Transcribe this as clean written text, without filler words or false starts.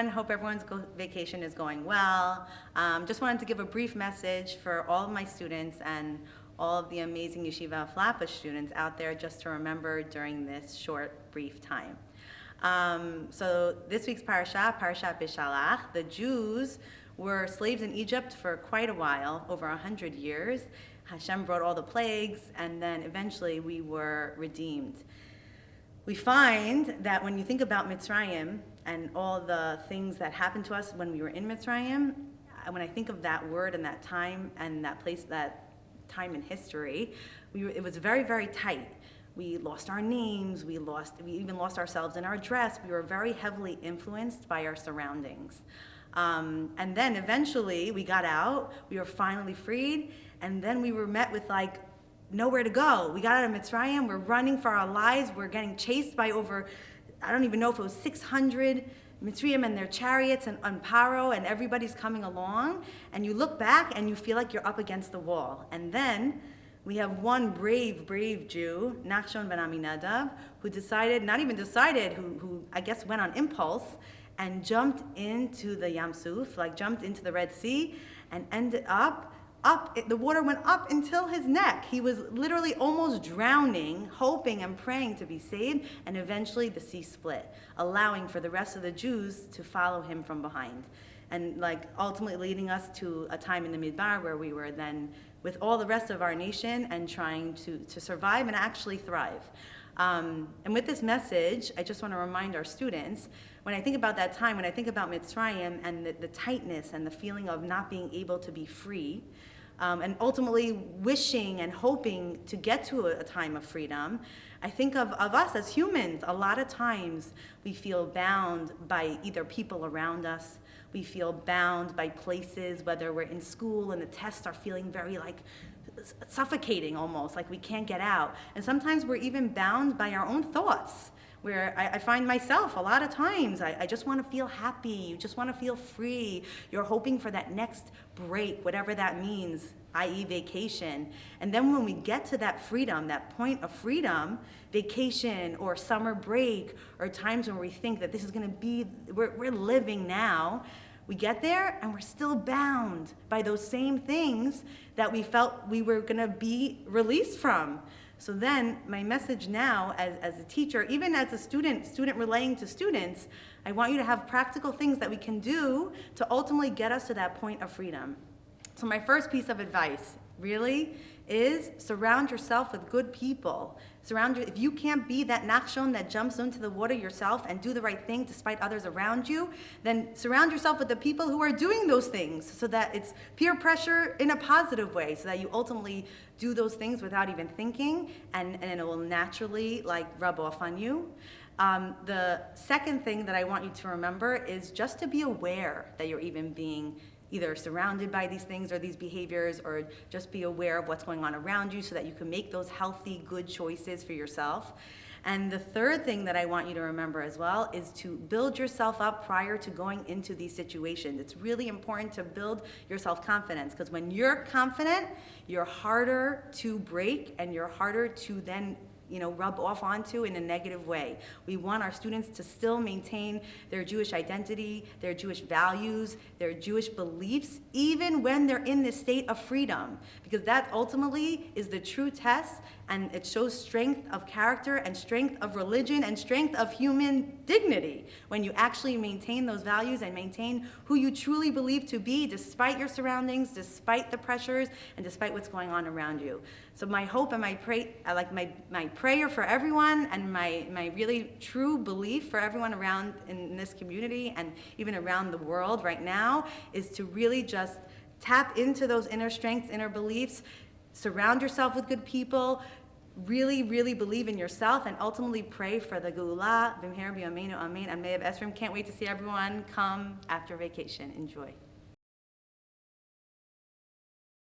everyone. Hope everyone's vacation is going well. Just wanted to give a brief message for all of my students and all of the amazing Yeshiva Flatbush students out there just to remember during this short, brief time. So this week's parasha, Parashat Bishalach, the Jews were slaves in Egypt for quite a while, over 100 years. Hashem brought all the plagues, and then eventually we were redeemed. We find that when you think about Mitzrayim and all the things that happened to us when we were in Mitzrayim, when I think of that word and that time and that place, that time in history, it was very, very tight. We lost our names, we even lost ourselves in our dress. We were very heavily influenced by our surroundings. And then eventually we got out, we were finally freed, and then we were met with nowhere to go. We got out of Mitzrayim, we're running for our lives, we're getting chased by over, I don't even know if it was 600 Mitzrayim and their chariots and Paro, and everybody's coming along, and you look back and you feel like you're up against the wall. And then we have one brave Jew, Nachshon ben Aminadav, who I guess went on impulse and jumped into the Yam Suf, jumped into the Red Sea, and ended up, the water went up until his neck. He was literally almost drowning, hoping and praying to be saved, and eventually the sea split, allowing for the rest of the Jews to follow him from behind. And ultimately leading us to a time in the Midbar where we were then with all the rest of our nation and trying to survive and actually thrive. And with this message, I just want to remind our students, when I think about that time, when I think about Mitzrayim and the tightness and the feeling of not being able to be free, and ultimately wishing and hoping to get to a time of freedom, I think of us as humans. A lot of times we feel bound by either people around us, we feel bound by places, whether we're in school and the tests are feeling very suffocating almost, like we can't get out. And sometimes we're even bound by our own thoughts, where I find myself a lot of times, I just want to feel happy, you just want to feel free. You're hoping for that next break, whatever that means, i.e. vacation. And then when we get to that freedom, that point of freedom, vacation or summer break, or times when we think that this is going to be, we're living now, we get there and we're still bound by those same things that we felt we were going to be released from. So then my message now as a teacher, even as a student relaying to students, I want you to have practical things that we can do to ultimately get us to that point of freedom. So my first piece of advice really is surround yourself with good people. If you can't be that Nachshon that jumps into the water yourself and do the right thing despite others around you, then surround yourself with the people who are doing those things so that it's peer pressure in a positive way, so that you ultimately do those things without even thinking, and it will naturally rub off on you. The second thing that I want you to remember is just to be aware that you're even being either surrounded by these things or these behaviors, or just be aware of what's going on around you so that you can make those healthy, good choices for yourself. And the third thing that I want you to remember as well is to build yourself up prior to going into these situations. It's really important to build your self-confidence, because when you're confident, you're harder to break and you're harder to then rub off onto in a negative way. We want our students to still maintain their Jewish identity, their Jewish values, their Jewish beliefs, even when they're in this state of freedom, because that ultimately is the true test, and it shows strength of character and strength of religion and strength of human dignity when you actually maintain those values and maintain who you truly believe to be, despite your surroundings, despite the pressures, and despite what's going on around you. So my hope and my prayer for everyone, and my really true belief for everyone around in this community and even around the world right now, is to really just tap into those inner strengths, inner beliefs, surround yourself with good people, really, really believe in yourself, and ultimately pray for the Geula, B'mher b'yameinu, Amen, and May of Esrim. Can't wait to see everyone come after vacation. Enjoy.